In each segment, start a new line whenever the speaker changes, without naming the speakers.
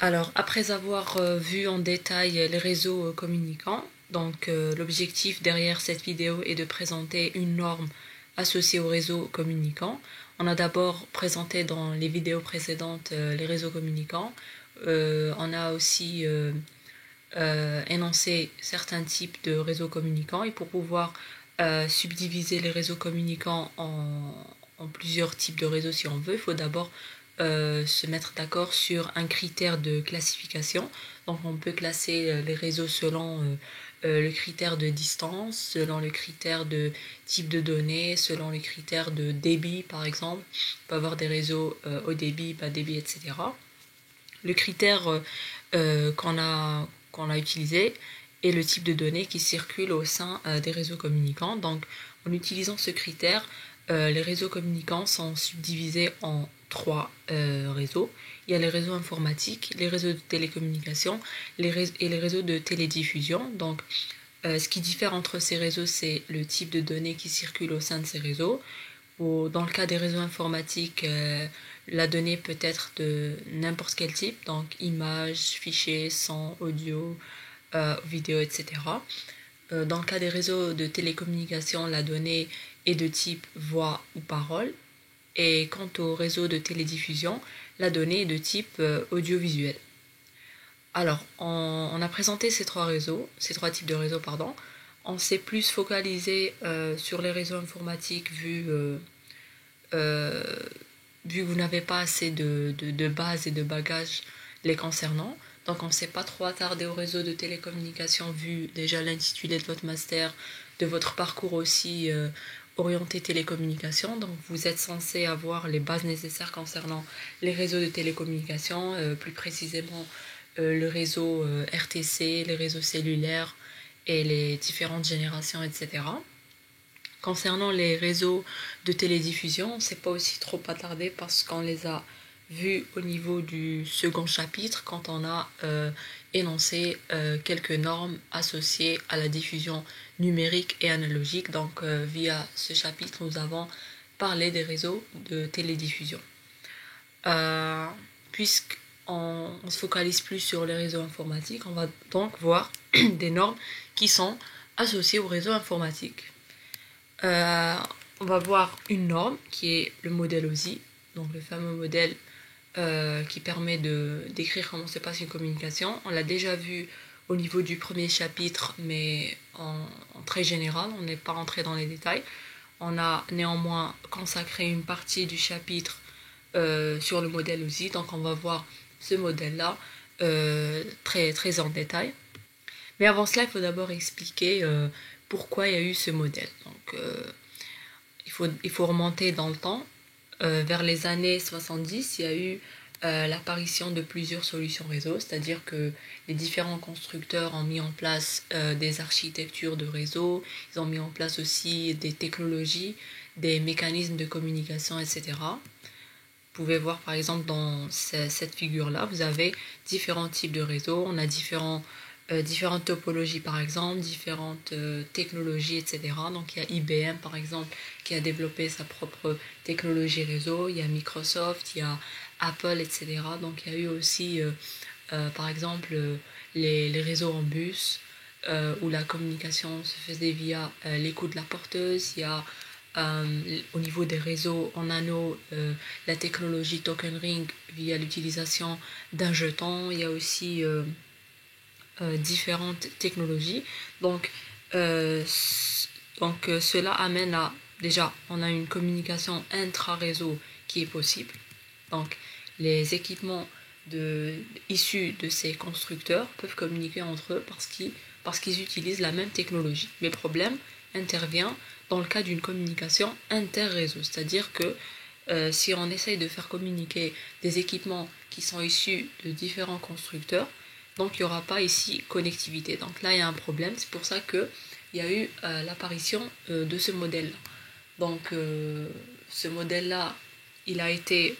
Alors, après avoir vu en détail les réseaux communicants, l'objectif derrière cette vidéo est de présenter une norme associée aux réseaux communicants. On a d'abord présenté dans les vidéos précédentes les réseaux communicants. On a aussi énoncé certains types de réseaux communicants et pour pouvoir subdiviser les réseaux communicants en plusieurs types de réseaux si on veut, il faut d'abord se mettre d'accord sur un critère de classification. Donc on peut classer les réseaux selon le critère de distance, selon le critère de type de données, selon les critères de débit par exemple. On peut avoir des réseaux haut débit, bas débit, etc. Le critère qu'on a utilisé est le type de données qui circulent au sein des réseaux communicants. Donc en utilisant ce critère, les réseaux communicants sont subdivisés en trois réseaux. Il y a les réseaux informatiques, les réseaux de télécommunication et les réseaux de télédiffusion. Donc, ce qui diffère entre ces réseaux, c'est le type de données qui circulent au sein de ces réseaux. Dans le cas des réseaux informatiques, la donnée peut être de n'importe quel type, donc images, fichiers, son, audio, vidéo, etc. Dans le cas des réseaux de télécommunication, la donnée est de type voix ou parole. Et quant au réseau de télédiffusion, la donnée est de type audiovisuel. Alors, on a présenté ces trois types de réseaux, pardon. On s'est plus focalisé sur les réseaux informatiques euh, vu que vous n'avez pas assez de bases et de bagages les concernant. Donc on ne s'est pas trop attardé au réseau de télécommunication vu déjà l'intitulé de votre master, de votre parcours aussi orienté télécommunication. Donc vous êtes censé avoir les bases nécessaires concernant les réseaux de télécommunication, plus précisément le réseau RTC, les réseaux cellulaires et les différentes générations, etc. Concernant les réseaux de télédiffusion, on ne s'est pas aussi trop attardé parce qu'on les a vus au niveau du second chapitre quand on a énoncé quelques normes associées à la diffusion numérique et analogique. Donc via ce chapitre, nous avons parlé des réseaux de télédiffusion. Euh, Puisqu'on se focalise plus sur les réseaux informatiques, on va donc voir des normes qui sont associées aux réseaux informatiques. Euh, on va voir une norme qui est le modèle OSI, donc le fameux modèle qui permet de décrire comment se passe une communication. On l'a déjà vu au niveau du premier chapitre, mais en très général, on n'est pas rentré dans les détails. On a néanmoins consacré une partie du chapitre sur le modèle OSI, donc on va voir ce modèle-là très, très en détail. Mais avant cela, il faut d'abord expliquer pourquoi il y a eu ce modèle. Donc, il faut remonter dans le temps. Vers les années 70, il y a eu l'apparition de plusieurs solutions réseau, c'est-à-dire que les différents constructeurs ont mis en place des architectures de réseau, ils ont mis en place aussi des technologies, des mécanismes de communication, etc. Vous pouvez voir par exemple dans cette figure-là, vous avez différents types de réseaux, on a différentes topologies par exemple, différentes technologies, etc. Donc il y a IBM par exemple qui a développé sa propre technologie réseau, il y a Microsoft, il y a Apple, etc. Donc il y a eu aussi par exemple les réseaux en bus où la communication se faisait via l'écoute de la porteuse, il y a au niveau des réseaux en anneau, la technologie token ring via l'utilisation d'un jeton. Il y a aussi différentes technologies. Donc, euh, cela amène à, déjà, on a une communication intra-réseau qui est possible. Donc, les équipements issus de ces constructeurs peuvent communiquer entre eux parce qu'ils utilisent la même technologie. Mais le problème intervient dans le cas d'une communication inter-réseau, c'est-à-dire que si on essaye de faire communiquer des équipements qui sont issus de différents constructeurs, donc il n'y aura pas ici connectivité. Donc là il y a un problème, c'est pour ça qu'il y a eu l'apparition de ce modèle-là. Donc ce modèle-là, il a été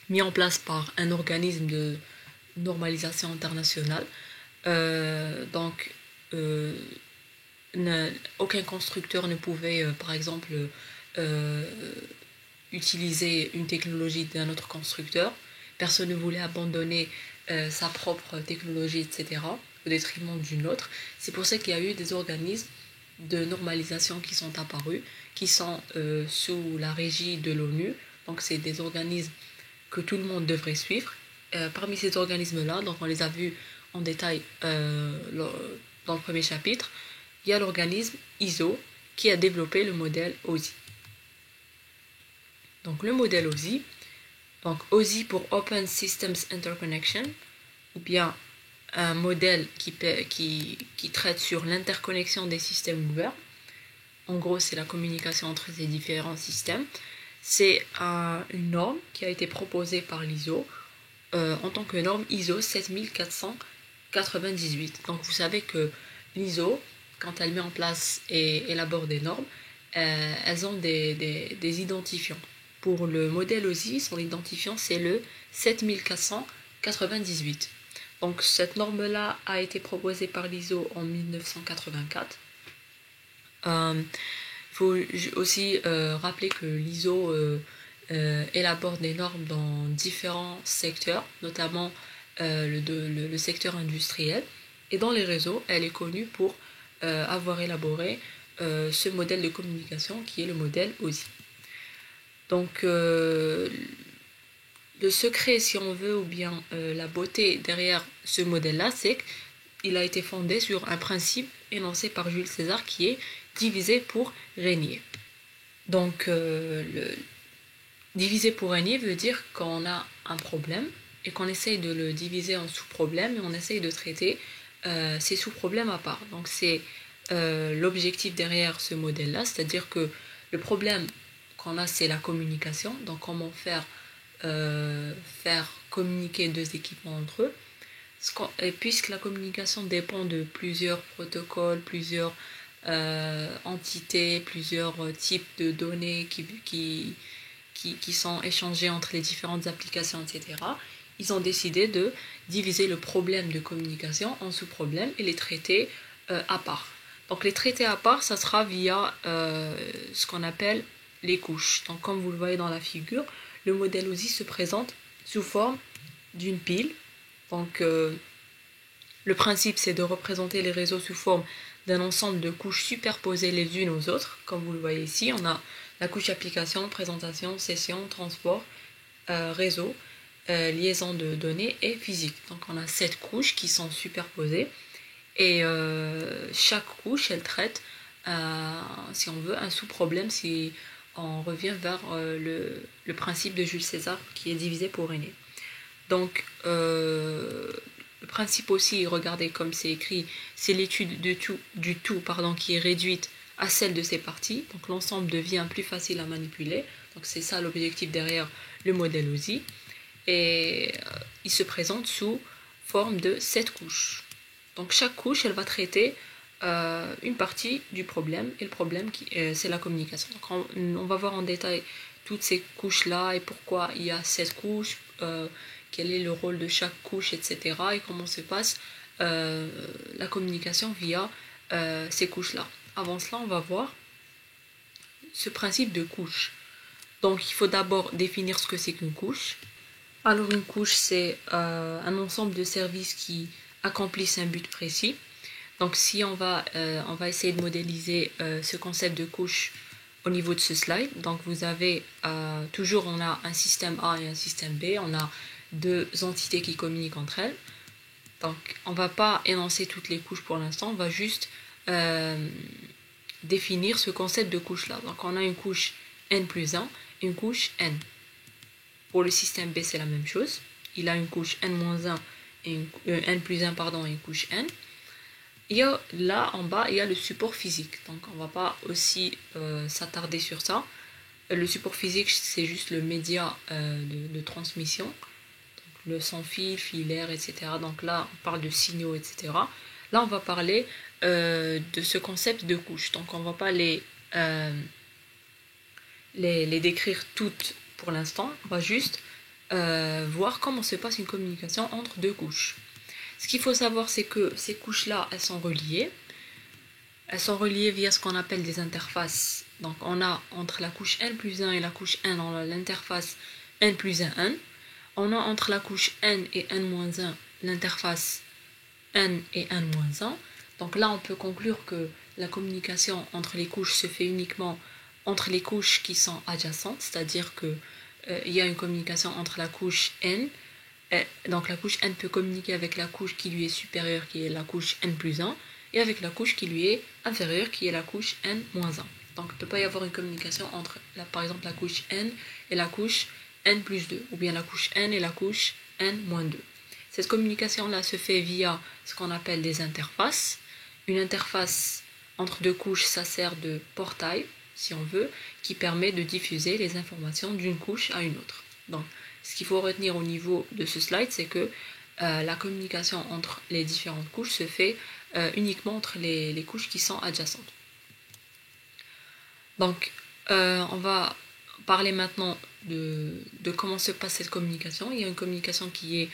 mis en place par un organisme de normalisation internationale. Donc aucun constructeur ne pouvait par exemple utiliser une technologie d'un autre constructeur personne ne voulait abandonner sa propre technologie, etc., au détriment d'une autre. C'est pour ça qu'il y a eu des organismes de normalisation qui sont apparus, qui sont sous la régie de l'ONU. Donc c'est des organismes que tout le monde devrait suivre. Parmi ces organismes-là, donc on les a vus en détail dans le premier chapitre, il y a l'organisme ISO qui a développé le modèle OSI. Donc le modèle OSI, donc OSI pour Open Systems Interconnection, ou bien un modèle qui traite sur l'interconnexion des systèmes ouverts. En gros, c'est la communication entre ces différents systèmes. C'est une norme qui a été proposée par l'ISO en tant que norme ISO 7498. Donc vous savez que l'ISO, quand elle met en place et élabore des normes, elles ont des identifiants. Pour le modèle OSI, son identifiant c'est le 7498. Donc cette norme-là a été proposée par l'ISO en 1984. Il faut aussi rappeler que l'ISO élabore des normes dans différents secteurs, notamment le secteur industriel. Et dans les réseaux, elle est connue pour avoir élaboré ce modèle de communication qui est le modèle OSI. Donc le secret, si on veut, ou bien la beauté derrière ce modèle-là, c'est qu'il a été fondé sur un principe énoncé par Jules César qui est diviser pour régner. Donc, diviser pour régner veut dire qu'on a un problème et qu'on essaye de le diviser en sous-problèmes et on essaye de traiter ces sous-problèmes à part. Donc, c'est l'objectif derrière ce modèle-là, c'est-à-dire que le problème qu'on a, c'est la communication. Donc, comment faire communiquer deux équipements entre eux. Et puisque la communication dépend de plusieurs protocoles, plusieurs entités, plusieurs types de données qui sont échangées entre les différentes applications, etc., ils ont décidé de diviser le problème de communication en sous-problèmes et les traiter à part. Donc les traiter à part, ça sera via ce qu'on appelle les couches. Donc comme vous le voyez dans la figure, le modèle OSI se présente sous forme d'une pile. Donc le principe c'est de représenter les réseaux sous forme d'un ensemble de couches superposées les unes aux autres. Comme vous le voyez ici, on a la couche application, présentation, session, transport, réseau, liaison de données et physique. Donc on a 7 couches qui sont superposées et chaque couche elle traite, si on veut, un sous-problème si on revient vers le principe de Jules César qui est divisé pour régner. Donc le principe aussi, regardez comme c'est écrit, c'est l'étude du tout qui est réduite à celle de ses parties. Donc l'ensemble devient plus facile à manipuler. Donc c'est ça l'objectif derrière le modèle OSI. Et il se présente sous forme de 7 couches. Donc chaque couche, elle va traiter une partie du problème. Et le problème, c'est la communication. Donc on va voir en détail toutes ces couches-là et pourquoi il y a 7 couches, quel est le rôle de chaque couche, etc. et comment se passe la communication via ces couches-là. Avant cela, on va voir ce principe de couche. Donc, il faut d'abord définir ce que c'est qu'une couche. Alors, une couche, c'est un ensemble de services qui accomplissent un but précis. Donc, si on va essayer de modéliser ce concept de couche au niveau de ce slide. Donc, vous avez toujours, on a un système A et un système B. On a deux entités qui communiquent entre elles. Donc, on ne va pas énoncer toutes les couches pour l'instant, on va juste définir ce concept de couche-là. Donc, on a une couche n plus 1 et une couche n. Pour le système B, c'est la même chose. Il a une couche n-1 et n plus 1 et une couche n. Et là, en bas, il y a le support physique. Donc, on ne va pas aussi s'attarder sur ça. Le support physique, c'est juste le média de transmission. Donc, le sans-fil, filaire, etc. Donc là, on parle de signaux, etc. Là, on va parler de ce concept de couche. Donc, on ne va pas les décrire toutes pour l'instant. On va juste voir comment se passe une communication entre deux couches. Ce qu'il faut savoir, c'est que ces couches-là, elles sont reliées. Elles sont reliées via ce qu'on appelle des interfaces. Donc, on a entre la couche n plus 1 et la couche n, on a l'interface n plus 1, n. On a entre la couche n et n-1 l'interface n et n-1. Donc là, on peut conclure que la communication entre les couches se fait uniquement entre les couches qui sont adjacentes, c'est-à-dire que il y a une communication entre la couche n. Donc la couche n peut communiquer avec la couche qui lui est supérieure, qui est la couche n+1, et avec la couche qui lui est inférieure, qui est la couche n-1. Donc il ne peut pas y avoir une communication entre, par exemple, la couche n et la couche n+2, ou bien la couche n et la couche n-2. Cette communication-là se fait via ce qu'on appelle des interfaces. Une interface entre deux couches, ça sert de portail, si on veut, qui permet de diffuser les informations d'une couche à une autre. Donc, ce qu'il faut retenir au niveau de ce slide, c'est que la communication entre les différentes couches se fait uniquement entre les couches qui sont adjacentes. Donc, on va parler maintenant de comment se passe cette communication. Il y a une communication qui est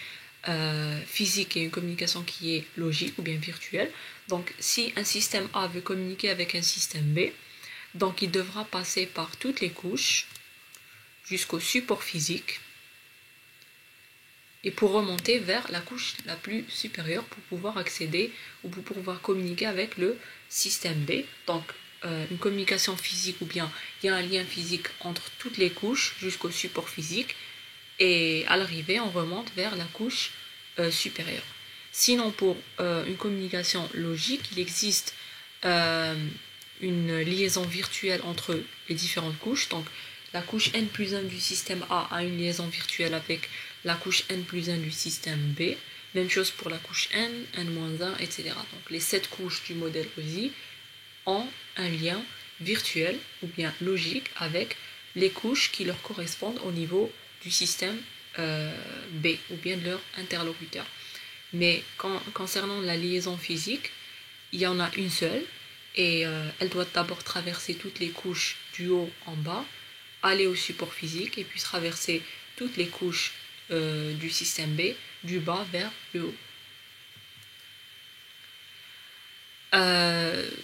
physique et une communication qui est logique ou bien virtuelle. Donc, si un système A veut communiquer avec un système B, donc il devra passer par toutes les couches jusqu'au support physique et pour remonter vers la couche la plus supérieure pour pouvoir accéder ou pour pouvoir communiquer avec le système B. Donc, une communication physique, ou bien il y a un lien physique entre toutes les couches jusqu'au support physique, et à l'arrivée on remonte vers la couche supérieure. Sinon, pour une communication logique, il existe une liaison virtuelle entre les différentes couches. Donc la couche n+1 du système A a une liaison virtuelle avec la couche n+1 du système B. Même chose pour la couche n, n-1, etc. Donc les 7 couches du modèle OSI ont un lien virtuel ou bien logique avec les couches qui leur correspondent au niveau du système B ou bien de leur interlocuteur. Mais concernant la liaison physique, il y en a une seule et elle doit d'abord traverser toutes les couches du haut en bas, aller au support physique et puis traverser toutes les couches du système B du bas vers le haut.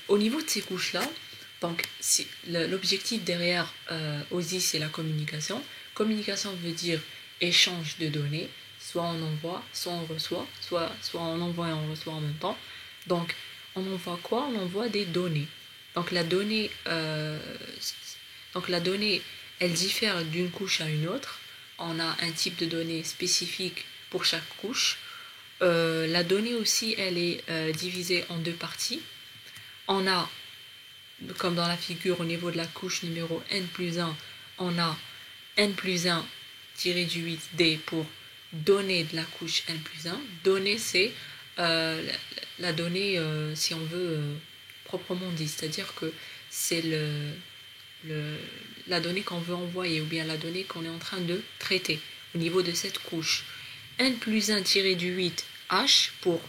Au niveau de ces couches-là, donc l'objectif derrière OSI, c'est la communication. Communication veut dire échange de données, soit on envoie, soit on reçoit, soit on envoie et on reçoit en même temps. Donc on envoie quoi? On envoie des données. Donc la donnée, elle diffère d'une couche à une autre. On a un type de données spécifique pour chaque couche. La donnée aussi, elle est divisée en deux parties. On a, comme dans la figure au niveau de la couche numéro n+1, on a n+1-8D pour données de la couche n+1. Données, c'est la donnée, si on veut, proprement dit, c'est-à-dire que c'est la donnée qu'on veut envoyer ou bien la donnée qu'on est en train de traiter au niveau de cette couche. n+1-8 H pour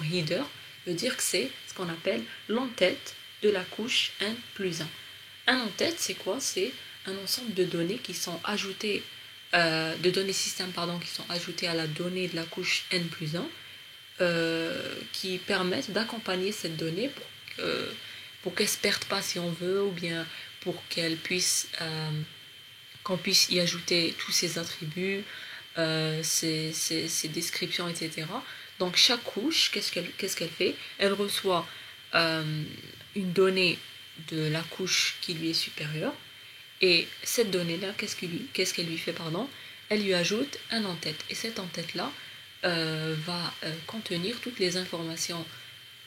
header veut dire que c'est ce qu'on appelle l'entête de la couche n+1. Un en-tête, c'est quoi? C'est un ensemble de données qui sont ajoutées, de données système qui sont ajoutées à la donnée de la couche n+1, qui permettent d'accompagner cette donnée pour qu'elle ne se perde pas si on veut, ou bien pour qu'elle puisse qu'on puisse y ajouter tous ses attributs, ses descriptions, etc. Donc chaque couche, qu'est-ce qu'elle fait? Elle reçoit une donnée de la couche qui lui est supérieure, et cette donnée-là, qu'est-ce qu'elle lui fait? Elle lui ajoute un en-tête, et cette en-tête-là va contenir toutes les informations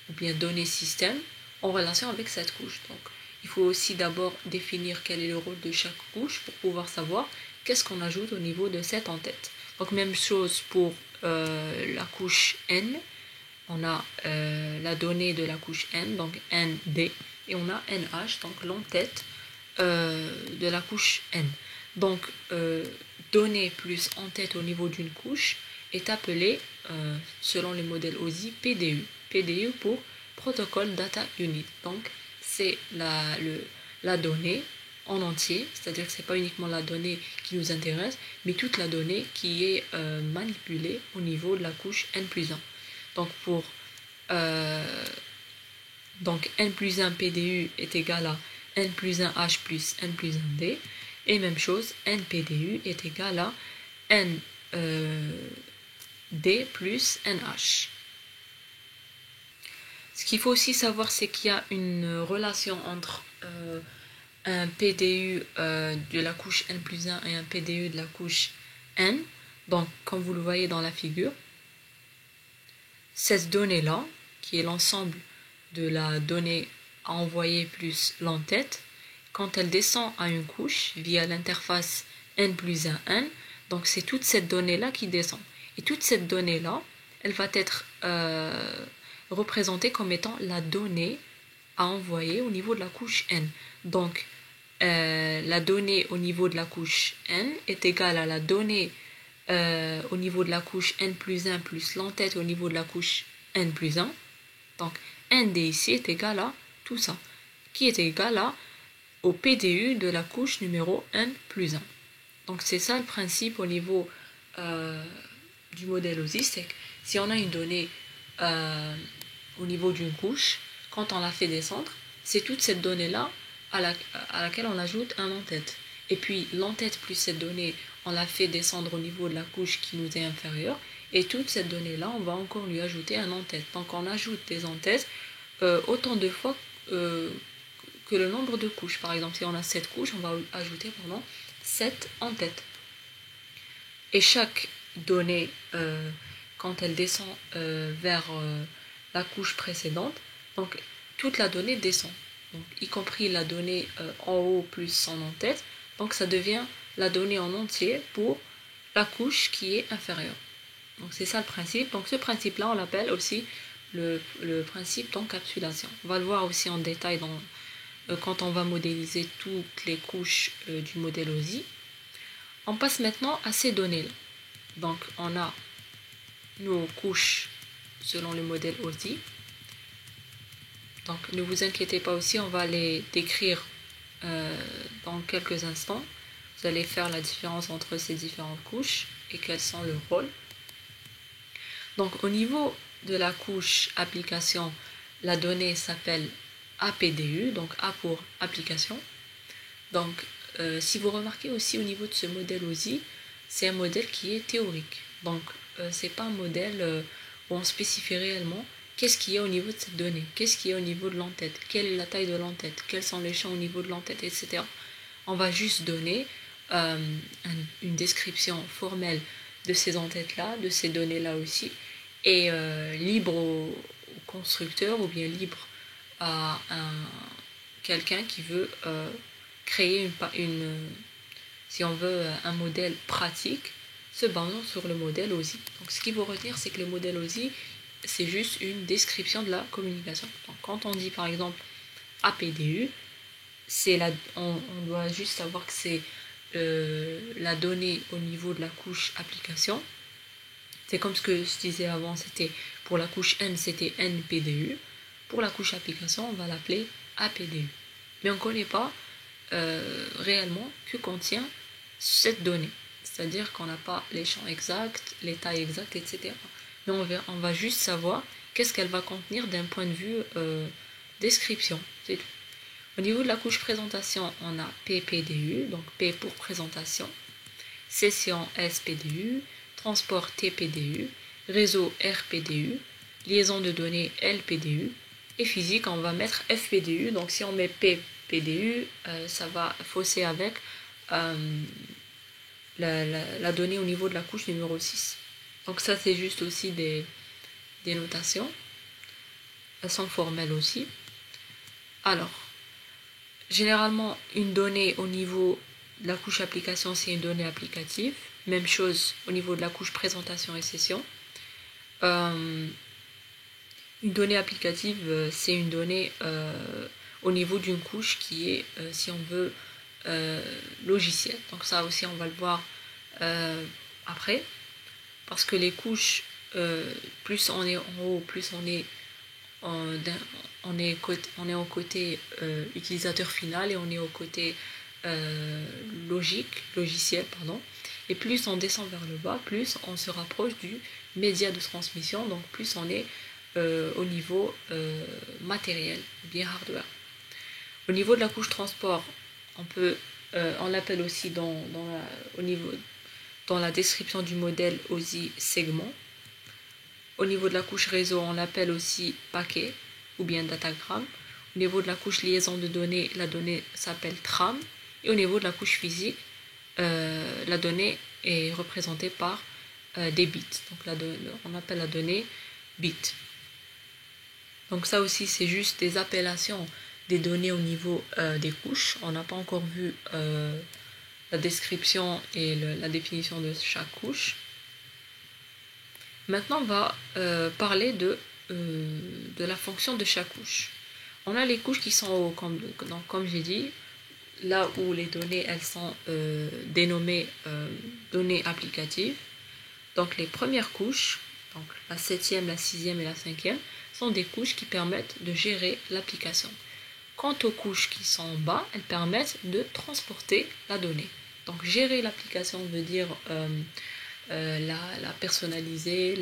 ou bien données système en relation avec cette couche. Donc il faut aussi d'abord définir quel est le rôle de chaque couche pour pouvoir savoir qu'est-ce qu'on ajoute au niveau de cette en-tête. Donc même chose pour la couche n, on a la donnée de la couche n, donc nd, et on a nh, donc l'en-tête de la couche n. Donc donnée plus en-tête au niveau d'une couche est appelée, selon les modèles OSI, PDU. PDU pour Protocol Data Unit. Donc c'est la donnée en entier, c'est-à-dire que ce n'est pas uniquement la donnée qui nous intéresse, mais toute la donnée qui est manipulée au niveau de la couche n+1. Donc donc n+1 PDU est égal à n+1 H plus n+1 D, et même chose, n PDU est égal à n D plus NH. Ce qu'il faut aussi savoir, c'est qu'il y a une relation entre un PDU de la couche N plus 1 et un PDU de la couche N. Donc, comme vous le voyez dans la figure, cette donnée-là, qui est l'ensemble de la donnée à envoyer plus l'entête, quand elle descend à une couche via l'interface N plus 1 N, donc c'est toute cette donnée-là qui descend. Et toute cette donnée-là, elle va être représentée comme étant la donnée à envoyer au niveau de la couche N. Donc, la donnée au niveau de la couche N est égale à la donnée au niveau de la couche N plus 1 plus l'entête au niveau de la couche N plus 1. Donc, ND ici est égal à tout ça, qui est égal à au PDU de la couche numéro N plus 1. Donc, c'est ça le principe au niveau du modèle OSI, c'est que si on a une donnée au niveau d'une couche, quand on la fait descendre, c'est toute cette donnée-là à laquelle on ajoute un en-tête. Et puis l'en-tête plus cette donnée, on la fait descendre au niveau de la couche qui nous est inférieure. Et toute cette donnée-là, on va encore lui ajouter un en-tête. Donc on ajoute des en-têtes autant de fois que le nombre de couches. Par exemple, si on a 7 couches, on va ajouter 7 en-têtes. Et chaque donnée, quand elle descend vers la couche précédente, donc toute la donnée descend, donc, y compris la donnée en haut plus son en-tête, donc ça devient la donnée en entier pour la couche qui est inférieure. Donc c'est ça le principe. Donc ce principe-là, on l'appelle aussi le principe d'encapsulation. On va le voir aussi en détail quand on va modéliser toutes les couches du modèle OSI. On passe maintenant à ces données-là. Donc on a nos couches selon le modèle OSI. Donc ne vous inquiétez pas aussi, on va les décrire dans quelques instants. Vous allez faire la différence entre ces différentes couches et quels sont leurs rôles. Donc au niveau de la couche application, la donnée s'appelle APDU, donc A pour application. Donc si vous remarquez aussi au niveau de ce modèle OSI, c'est un modèle qui est théorique. Donc c'est pas un modèle où on spécifie réellement qu'est-ce qu'il y a au niveau de cette donnée, qu'est-ce qu'il y a au niveau de l'entête, quelle est la taille de l'entête, quels sont les champs au niveau de l'entête, etc. On va juste donner une description formelle de ces entêtes-là, de ces données-là aussi, et libre au constructeur ou bien libre à quelqu'un qui veut créer si on veut, un modèle pratique se basant sur le modèle OSI. Donc ce qu'il faut retenir, c'est que le modèle OSI, c'est juste une description de la communication. Donc, quand on dit par exemple APDU, on doit juste savoir que c'est la donnée au niveau de la couche application. C'est comme ce que je disais avant, c'était pour la couche N, c'était NPDU. Pour la couche application, on va l'appeler APDU. Mais on ne connaît pas réellement que contient cette donnée. C'est-à-dire qu'on n'a pas les champs exacts, les tailles exactes, etc. Mais on va juste savoir qu'est-ce qu'elle va contenir d'un point de vue description. C'est tout. Au niveau de la couche présentation, on a PPDU, donc P pour présentation, session SPDU, transport TPDU, réseau RPDU, liaison de données LPDU, et physique, on va mettre FPDU. Donc si on met PPDU, ça va fausser avec la donnée au niveau de la couche numéro 6. Donc ça, c'est juste aussi des notations. Elles sont formelles aussi. Alors, généralement, une donnée au niveau de la couche application, c'est une donnée applicative. Même chose au niveau de la couche présentation et session. Une donnée applicative, c'est une donnée au niveau d'une couche qui est, si on veut, logicielle. Donc ça aussi, on va le voir après. Parce que les couches, plus on est en haut, plus on est au côté utilisateur final et on est au côté logiciel, pardon. Et plus on descend vers le bas, plus on se rapproche du média de transmission, donc plus on est au niveau matériel, bien hardware. Au niveau de la couche transport, on l'appelle aussi au niveau dans la description du modèle OSI segment. Au niveau de la couche réseau, on l'appelle aussi paquet ou bien datagramme. Au niveau de la couche liaison de données, la donnée s'appelle trame. Et au niveau de la couche physique, la donnée est représentée par des bits. Donc on appelle la donnée bit. Donc ça aussi, c'est juste des appellations des données au niveau des couches. On n'a pas encore vu la description et la définition de chaque couche. Maintenant, on va parler de la fonction de chaque couche. On a les couches qui sont au, comme j'ai dit, là où les données elles sont dénommées données applicatives. Donc les premières couches, donc la 7e, la 6e et la 5e, sont des couches qui permettent de gérer l'application. Quant aux couches qui sont en bas, elles permettent de transporter la donnée. Donc gérer l'application veut dire la personnaliser,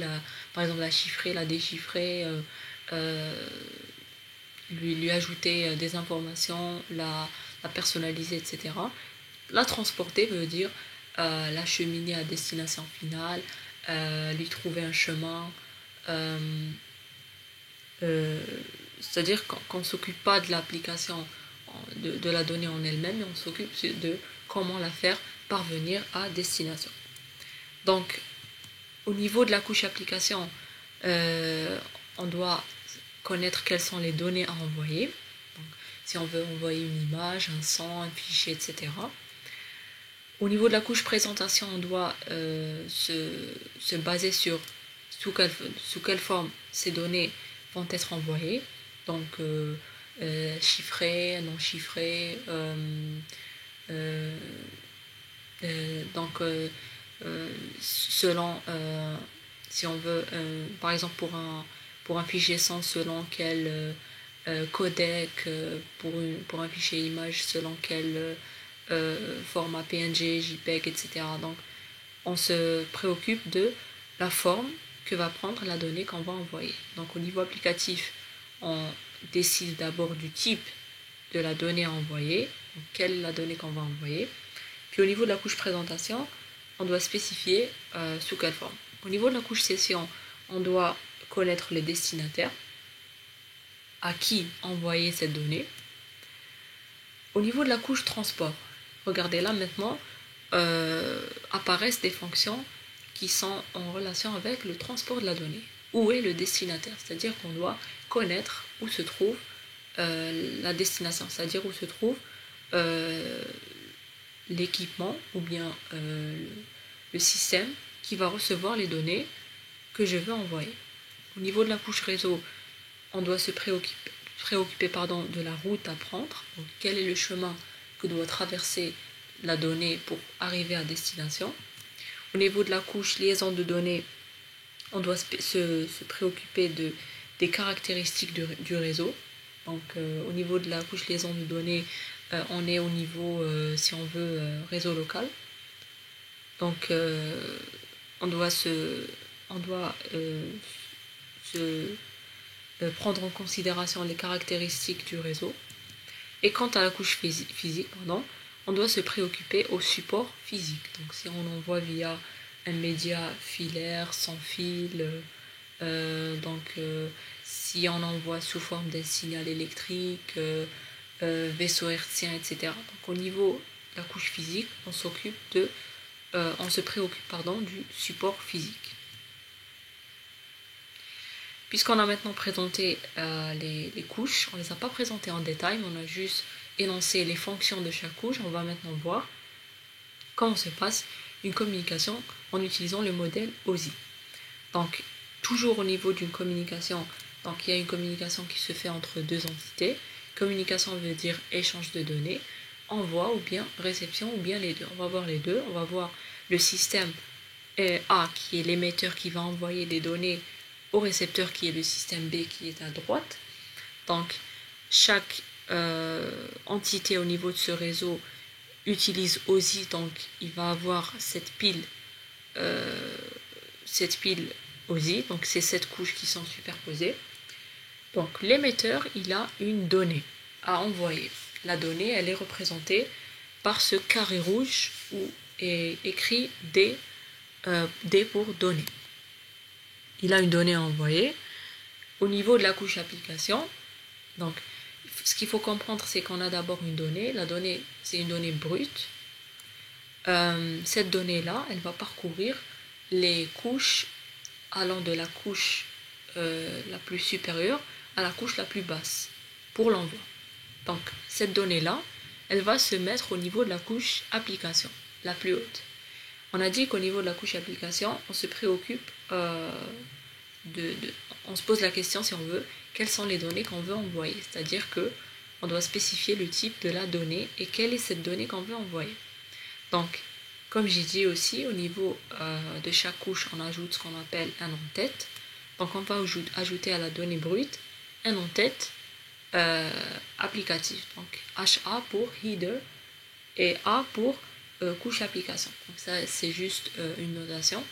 par exemple la chiffrer, la déchiffrer, lui ajouter des informations, la personnaliser, etc. La transporter veut dire l'acheminer à destination finale, lui trouver un chemin. C'est-à-dire qu'on ne s'occupe pas de l'application de la donnée en elle-même, mais on s'occupe de comment la faire parvenir à destination. Donc, au niveau de la couche application, on doit connaître quelles sont les données à envoyer. Donc, si on veut envoyer une image, un son, un fichier, etc. Au niveau de la couche présentation, on doit se baser sur sous quelle forme ces données vont être envoyées. Donc, chiffrées, non chiffrées, selon, si on veut, par exemple pour un fichier son, selon quel codec, pour un fichier image, selon quel format PNG, JPEG, etc. Donc on se préoccupe de la forme que va prendre la donnée qu'on va envoyer. Donc au niveau applicatif, on décide d'abord du type de la donnée à envoyer, donc quelle est la donnée qu'on va envoyer. Puis au niveau de la couche présentation, on doit spécifier sous quelle forme. Au niveau de la couche session, on doit connaître les destinataires, à qui envoyer cette donnée. Au niveau de la couche transport, regardez là maintenant, apparaissent des fonctions qui sont en relation avec le transport de la donnée. Où est le destinataire? C'est-à-dire qu'on doit connaître où se trouve la destination, c'est-à-dire où se trouve l'équipement ou bien le système qui va recevoir les données que je veux envoyer. Au niveau de la couche réseau, on doit se préoccuper de la route à prendre. Donc, quel est le chemin que doit traverser la donnée pour arriver à destination. Au niveau de la couche liaison de données, on doit se préoccuper des caractéristiques du réseau. Donc au niveau de la couche liaison de données, on est au niveau, si on veut, réseau local. Donc on doit prendre en considération les caractéristiques du réseau. Et quant à la couche physique, on doit se préoccuper au support physique. Donc si on envoie via un média filaire, sans fil, si on envoie sous forme d'un signal électrique, vaisseau hertzien, etc. Donc au niveau de la couche physique, on se préoccupe du support physique. Puisqu'on a maintenant présenté les couches, on ne les a pas présentées en détail, mais on a juste énoncé les fonctions de chaque couche. On va maintenant voir comment se passe une communication en utilisant le modèle OSI. Donc, toujours au niveau d'une communication, donc il y a une communication qui se fait entre deux entités. Communication veut dire échange de données, envoi ou bien réception ou bien les deux. On va voir les deux. On va voir le système A qui est l'émetteur qui va envoyer les données au récepteur qui est le système B qui est à droite. Donc chaque entité au niveau de ce réseau utilise OSI, donc il va avoir cette pile OSI, donc c'est 7 couches qui sont superposées. Donc l'émetteur, il a une donnée à envoyer. La donnée, elle est représentée par ce carré rouge où est écrit D D pour données. Il a une donnée à envoyer. Au niveau de la couche application, donc ce qu'il faut comprendre, c'est qu'on a d'abord une donnée. La donnée, c'est une donnée brute. Cette donnée-là, elle va parcourir les couches allant de la couche la plus supérieure à la couche la plus basse pour l'envoi. Donc cette donnée-là, elle va se mettre au niveau de la couche application, la plus haute. On a dit qu'au niveau de la couche application, on se préoccupe on se pose la question, si on veut, quelles sont les données qu'on veut envoyer. C'est-à-dire que on doit spécifier le type de la donnée et quelle est cette donnée qu'on veut envoyer. Donc, comme j'ai dit aussi, au niveau de chaque couche, on ajoute ce qu'on appelle un en-tête. Donc, on va ajouter à la donnée brute un en-tête applicatif. Donc, HA pour header et A pour couche application. Donc, ça, c'est juste une notation.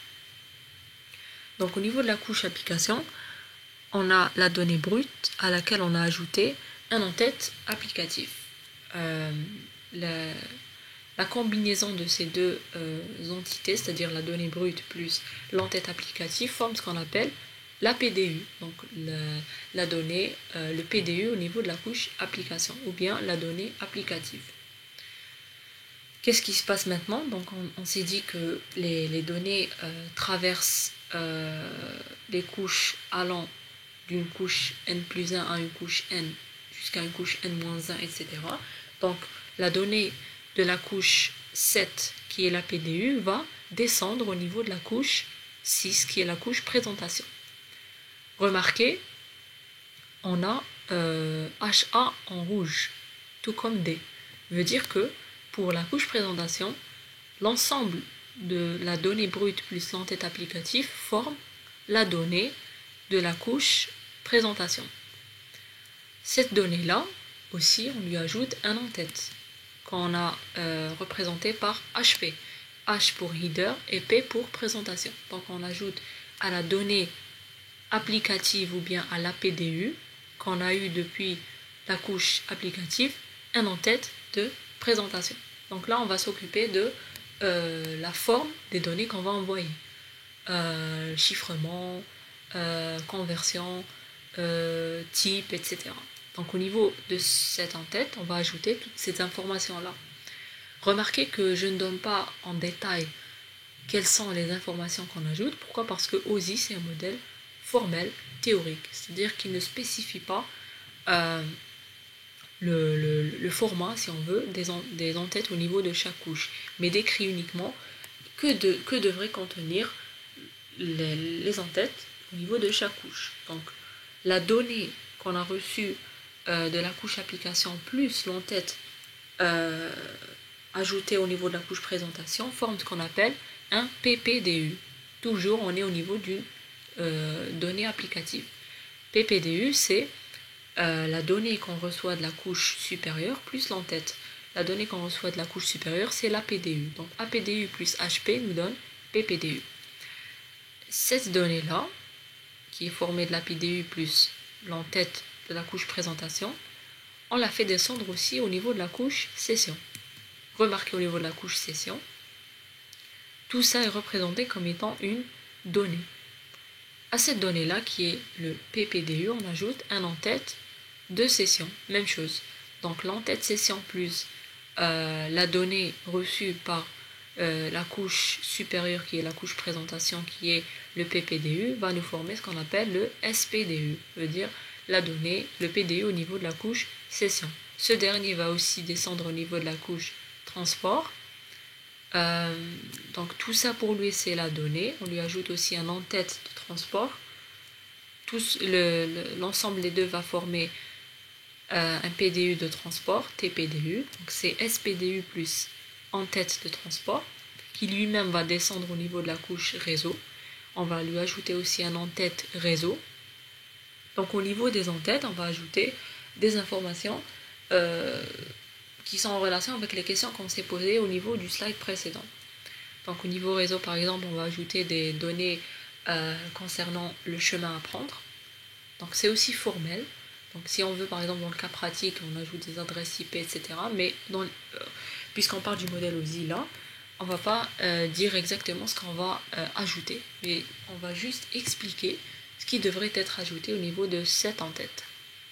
Donc, au niveau de la couche application, on a la donnée brute à laquelle on a ajouté un en-tête applicatif. La combinaison de ces deux entités, c'est-à-dire la donnée brute plus l'en-tête applicatif, forme ce qu'on appelle la PDU. Donc la donnée, le PDU au niveau de la couche application, ou bien la donnée applicative. Qu'est-ce qui se passe maintenant? Donc on s'est dit que les données traversent les couches allant d'une couche n plus 1 à une couche n jusqu'à une couche n moins 1, etc. Donc la donnée de la couche 7 qui est la PDU va descendre au niveau de la couche 6 qui est la couche présentation. Remarquez, on a HA en rouge, tout comme D. Veut dire que pour la couche présentation, l'ensemble de la donnée brute plus l'en-tête applicatif forme la donnée de la couche présentation. Cette donnée-là, aussi, on lui ajoute un en-tête qu'on a représenté par HP. H pour header et P pour présentation. Donc on ajoute à la donnée applicative ou bien à l'APDU qu'on a eu depuis la couche applicative un en-tête de présentation. Donc là on va s'occuper de la forme des données qu'on va envoyer. Chiffrement, conversion, type, etc. Donc au niveau de cette en-tête, on va ajouter toutes ces informations-là. Remarquez que je ne donne pas en détail quelles sont les informations qu'on ajoute. Pourquoi? Parce que OSI, c'est un modèle formel, théorique. C'est-à-dire qu'il ne spécifie pas le format, si on veut, des en-têtes au niveau de chaque couche, mais décrit uniquement que devraient contenir les en-têtes au niveau de chaque couche. Donc la donnée qu'on a reçue de la couche application plus l'en-tête ajoutée au niveau de la couche présentation forme ce qu'on appelle un PPDU. Toujours on est au niveau d'une donnée applicative. PPDU, c'est la donnée qu'on reçoit de la couche supérieure plus l'en-tête. La donnée qu'on reçoit de la couche supérieure, c'est l'APDU. Donc APDU plus HP nous donne PPDU. Cette donnée-là, qui est formée de l'APDU plus l'en-tête de la couche présentation, on la fait descendre aussi au niveau de la couche session. Remarquez au niveau de la couche session, tout ça est représenté comme étant une donnée. À cette donnée-là, qui est le PPDU, on ajoute un en-tête de session. Même chose. Donc l'en-tête session plus la donnée reçue par la couche supérieure, qui est la couche présentation, qui est le PPDU, va nous former ce qu'on appelle le SPDU. Veut dire la donnée, le PDU au niveau de la couche session. Ce dernier va aussi descendre au niveau de la couche transport. Donc tout ça pour lui c'est la donnée. On lui ajoute aussi un en-tête de transport. L'ensemble des deux va former un PDU de transport, TPDU. Donc c'est SPDU plus en-tête de transport, qui lui-même va descendre au niveau de la couche réseau. On va lui ajouter aussi un en-tête réseau. Donc au niveau des en-têtes, on va ajouter des informations qui sont en relation avec les questions qu'on s'est posées au niveau du slide précédent. Donc au niveau réseau, par exemple, on va ajouter des données concernant le chemin à prendre. Donc c'est aussi formel. Donc si on veut, par exemple, dans le cas pratique, on ajoute des adresses IP, etc. Mais puisqu'on parle du modèle OSI là, on va pas dire exactement ce qu'on va ajouter, mais on va juste expliquer ce qui devrait être ajouté au niveau de cette en-tête.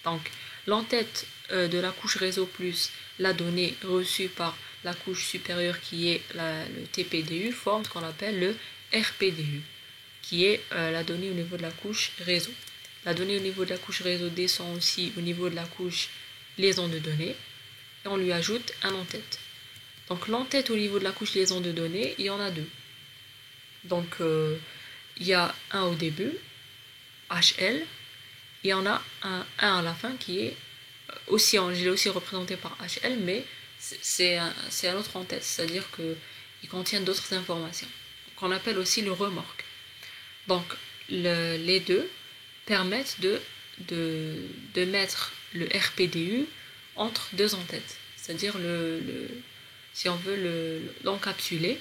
Donc, l'en-tête de la couche réseau plus la donnée reçue par la couche supérieure qui est le TPDU forme ce qu'on appelle le RPDU, qui est la donnée au niveau de la couche réseau. La donnée au niveau de la couche réseau descend aussi au niveau de la couche liaison de données et on lui ajoute un en-tête. Donc l'en-tête au niveau de la couche liaison de données, il y en a deux. Donc il y a un au début, HL, il y en a un à la fin qui est aussi, je l'ai aussi représenté par HL, mais c'est un autre en-tête, c'est-à-dire qu'il contient d'autres informations, qu'on appelle aussi le remorque. Donc les deux permettent de mettre le RPDU entre deux en-têtes, c'est-à-dire si on veut l'encapsuler.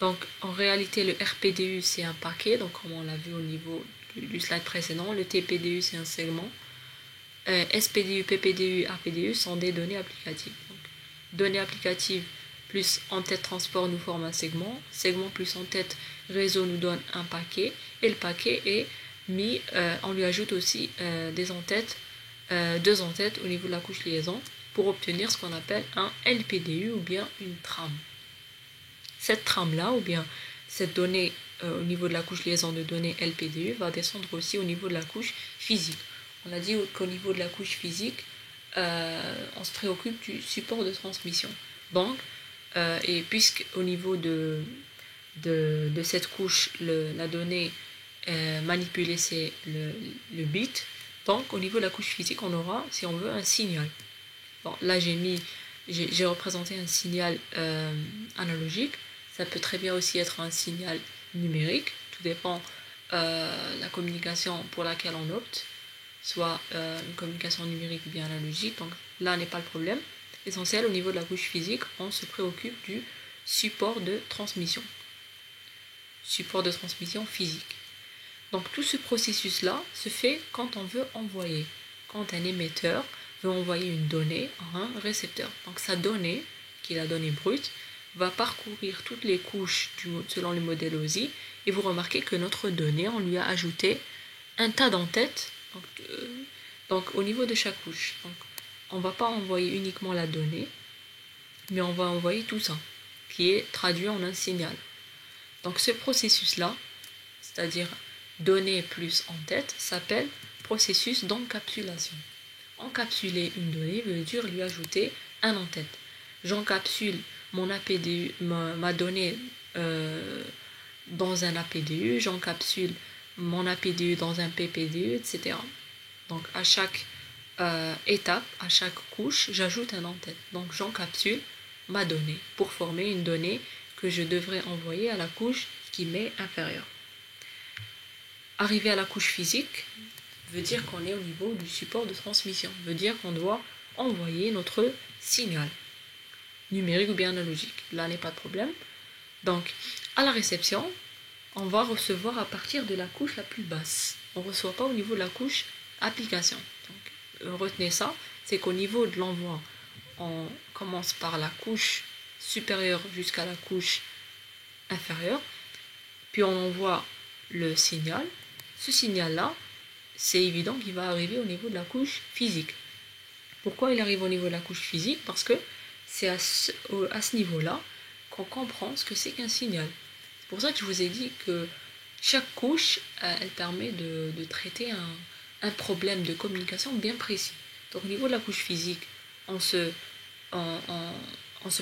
Donc en réalité le RPDU c'est un paquet, donc comme on l'a vu au niveau du slide précédent, le TPDU c'est un segment, SPDU, PPDU, APDU sont des données applicatives. Donc, données applicatives plus en-tête transport nous forme un segment, segment plus en-tête réseau nous donne un paquet, et le paquet est mis, on lui ajoute aussi des en-têtes, deux en-têtes au niveau de la couche liaison pour obtenir ce qu'on appelle un LPDU ou bien une trame. Cette trame-là ou bien cette donnée au niveau de la couche liaison de données LPDU va descendre aussi au niveau de la couche physique. On a dit qu'au niveau de la couche physique, on se préoccupe du support de transmission. Donc, et puisqu'au niveau de cette couche, la donnée manipulée, c'est le bit, donc au niveau de la couche physique, on aura, si on veut, un signal. Bon, là, j'ai représenté un signal analogique. Ça peut très bien aussi être un signal numérique. Tout dépend la communication pour laquelle on opte, soit une communication numérique ou bien analogique. Donc là n'est pas le problème. L'essentiel, au niveau de la couche physique, on se préoccupe du support de transmission. Support de transmission physique. Donc tout ce processus-là se fait quand on veut envoyer. Quand un émetteur veut envoyer une donnée à un récepteur. Donc sa donnée, qui est la donnée brute, va parcourir toutes les couches selon le modèle OSI, et vous remarquez que notre donnée, on lui a ajouté un tas d'en-têtes, donc au niveau de chaque couche. Donc, on ne va pas envoyer uniquement la donnée, mais on va envoyer tout ça, qui est traduit en un signal. Donc ce processus-là, c'est-à-dire donnée plus en-tête, s'appelle processus d'encapsulation. Encapsuler une donnée veut dire lui ajouter un en-tête. J'encapsule mon APDU, ma donnée dans un APDU, j'encapsule mon APDU dans un PPDU, etc. Donc à chaque étape, à chaque couche, j'ajoute un en-tête. Donc j'encapsule ma donnée pour former une donnée que je devrais envoyer à la couche qui m'est inférieure. Arriver à la couche physique veut dire qu'on est au niveau du support de transmission, veut dire qu'on doit envoyer notre signal, numérique ou bien analogique. Là n'est pas de problème. Donc, à la réception, on va recevoir à partir de la couche la plus basse. On ne reçoit pas au niveau de la couche application. Donc, retenez ça, c'est qu'au niveau de l'envoi, on commence par la couche supérieure jusqu'à la couche inférieure, puis on envoie le signal. Ce signal-là, c'est évident qu'il va arriver au niveau de la couche physique. Pourquoi il arrive au niveau de la couche physique? Parce que c'est à ce niveau-là qu'on comprend ce que c'est qu'un signal. C'est pour ça que je vous ai dit que chaque couche, elle permet de traiter un problème de communication bien précis. Donc au niveau de la couche physique, on se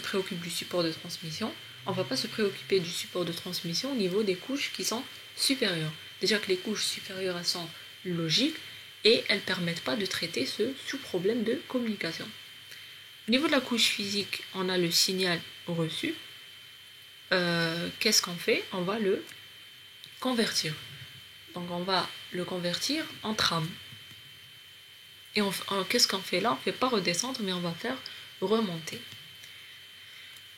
préoccupe du support de transmission. On ne va pas se préoccuper du support de transmission au niveau des couches qui sont supérieures. Déjà que les couches supérieures, elles sont logiques et elles ne permettent pas de traiter ce sous-problème de communication. Au niveau de la couche physique, on a le signal reçu. Qu'est-ce qu'on fait? On va le convertir. Donc on va le convertir en trame. Et qu'est-ce qu'on fait là? On ne fait pas redescendre, mais on va faire remonter.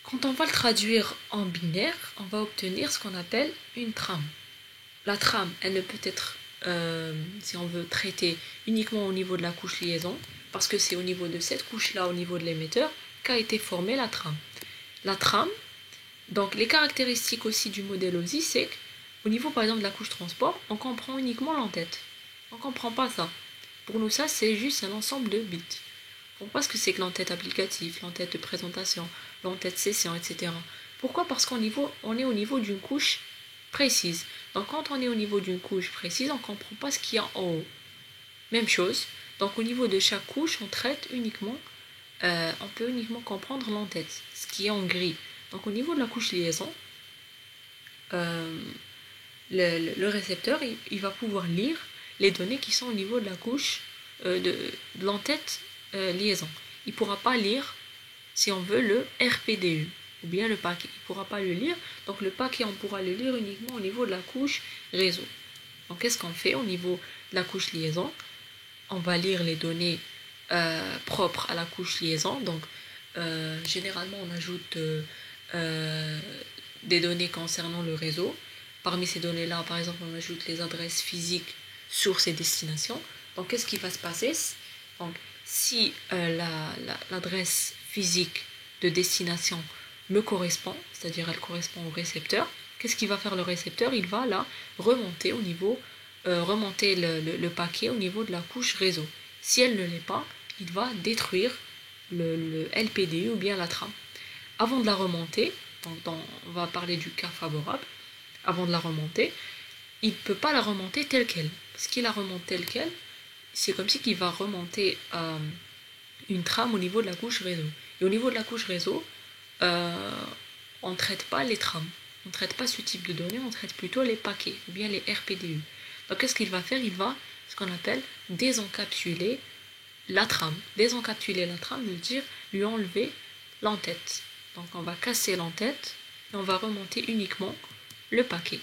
Quand on va le traduire en binaire, on va obtenir ce qu'on appelle une trame. La trame, elle ne peut être, si on veut traiter uniquement au niveau de la couche liaison, parce que c'est au niveau de cette couche-là, au niveau de l'émetteur, qu'a été formée la trame. La trame, Donc les caractéristiques aussi du modèle OSI, c'est qu'au niveau par exemple de la couche transport, on comprend uniquement l'entête. On ne comprend pas ça. Pour nous, ça c'est juste un ensemble de bits. Pourquoi est-ce que c'est que l'entête applicative, l'entête de présentation, l'entête session, etc. Pourquoi? Parce qu'on est au niveau d'une couche précise. Donc quand on est au niveau d'une couche précise, on ne comprend pas ce qu'il y a en haut. Même chose. Donc au niveau de chaque couche, on traite uniquement, on peut uniquement comprendre l'entête, ce qui est en gris. Donc au niveau de la couche liaison, le récepteur il va pouvoir lire les données qui sont au niveau de la couche de l'entête liaison. Il ne pourra pas lire, si on veut, le RPDU ou bien le paquet. Il ne pourra pas le lire. Donc le paquet, on pourra le lire uniquement au niveau de la couche réseau. Donc qu'est-ce qu'on fait au niveau de la couche liaison? On va lire les données propres à la couche liaison. Donc généralement on ajoute des données concernant le réseau. Parmi ces données-là, par exemple, on ajoute les adresses physiques, sources et destinations. Donc qu'est-ce qui va se passer? Donc, si l'adresse physique de destination me correspond, c'est-à-dire elle correspond au récepteur, qu'est-ce qu'il va faire le récepteur? Il va là remonter au niveau, remonter le paquet au niveau de la couche réseau. Si elle ne l'est pas, il va détruire le LPDU ou bien la trame. Avant de la remonter, donc on va parler du cas favorable, avant de la remonter, il ne peut pas la remonter telle qu'elle. Parce qu'il la remonte telle qu'elle, c'est comme si il va remonter une trame au niveau de la couche réseau. Et au niveau de la couche réseau, on ne traite pas les trames. On ne traite pas ce type de données, on traite plutôt les paquets, ou bien les RPDU. Donc qu'est-ce qu'il va faire? Il va, ce qu'on appelle, désencapsuler la trame. Désencapsuler la trame veut dire lui enlever l'entête. Donc on va casser l'entête et on va remonter uniquement le paquet.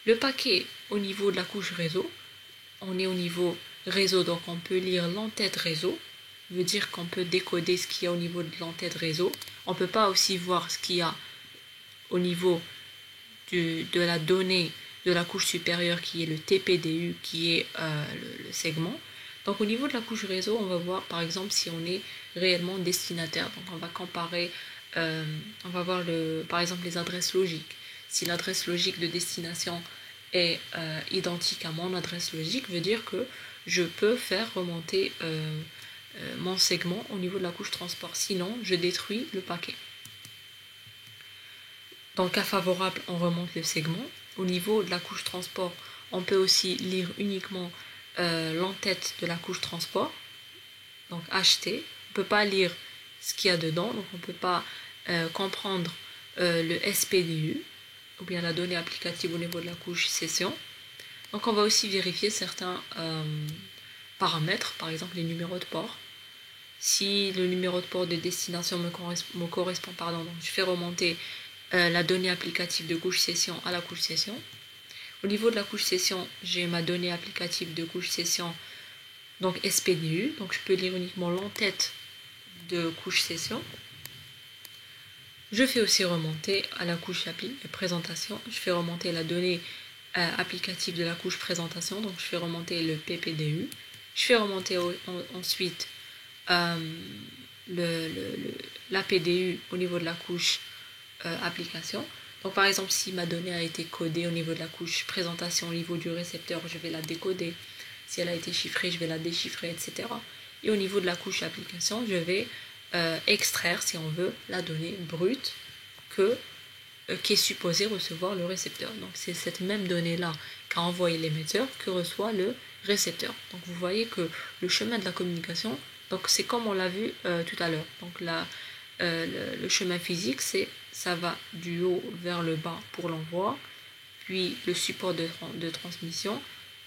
Le paquet au niveau de la couche réseau, on est au niveau réseau, donc on peut lire l'entête réseau, veut dire qu'on peut décoder ce qu'il y a au niveau de l'entête réseau. On ne peut pas aussi voir ce qu'il y a au niveau de la donnée de la couche supérieure qui est le TPDU, qui est le segment. Donc au niveau de la couche réseau, on va voir par exemple si on est réellement destinataire. Donc on va comparer, on va voir par exemple les adresses logiques. Si l'adresse logique de destination est identique à mon adresse logique, veut dire que je peux faire remonter mon segment au niveau de la couche transport. Sinon, je détruis le paquet. Dans le cas favorable, on remonte le segment. Au niveau de la couche transport, on peut aussi lire uniquement l'entête de la couche transport, donc HT. On ne peut pas lire ce qu'il y a dedans, donc on ne peut pas comprendre le SPDU, ou bien la donnée applicative au niveau de la couche session. Donc on va aussi vérifier certains paramètres, par exemple les numéros de port. Si le numéro de port de destination me correspond, donc je fais remonter la donnée applicative de couche session à la couche session. Au niveau de la couche session, j'ai ma donnée applicative de couche session, donc SPDU, donc je peux lire uniquement l'entête de couche session. Je fais aussi remonter à la couche présentation, je fais remonter la donnée applicative de la couche présentation, donc je fais remonter le PPDU. Je fais remonter ensuite l'APDU au niveau de la couche application. Donc par exemple, si ma donnée a été codée au niveau de la couche présentation au niveau du récepteur, je vais la décoder. Si elle a été chiffrée, je vais la déchiffrer, etc. Et au niveau de la couche application, je vais extraire, si on veut, la donnée brute qui est supposée recevoir le récepteur. Donc c'est cette même donnée-là qu'a envoyé l'émetteur que reçoit le récepteur. Donc vous voyez que le chemin de la communication, donc c'est comme on l'a vu tout à l'heure. Donc le chemin physique, ça va du haut vers le bas pour l'envoi, puis le support de transmission,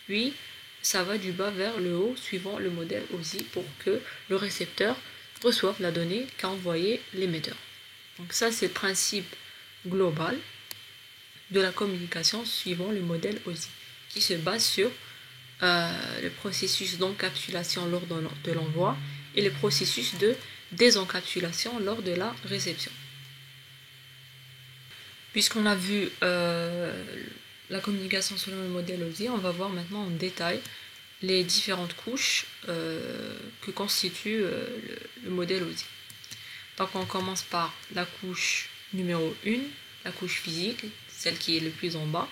puis ça va du bas vers le haut suivant le modèle OSI pour que le récepteur reçoive la donnée qu'a envoyé l'émetteur. Donc ça, c'est le principe global de la communication suivant le modèle OSI, qui se base sur le processus d'encapsulation lors de l'envoi et le processus de désencapsulation lors de la réception. Puisqu'on a vu la communication selon le modèle OSI, on va voir maintenant en détail les différentes couches que constitue le modèle OSI. Donc on commence par la couche numéro 1, la couche physique, celle qui est le plus en bas.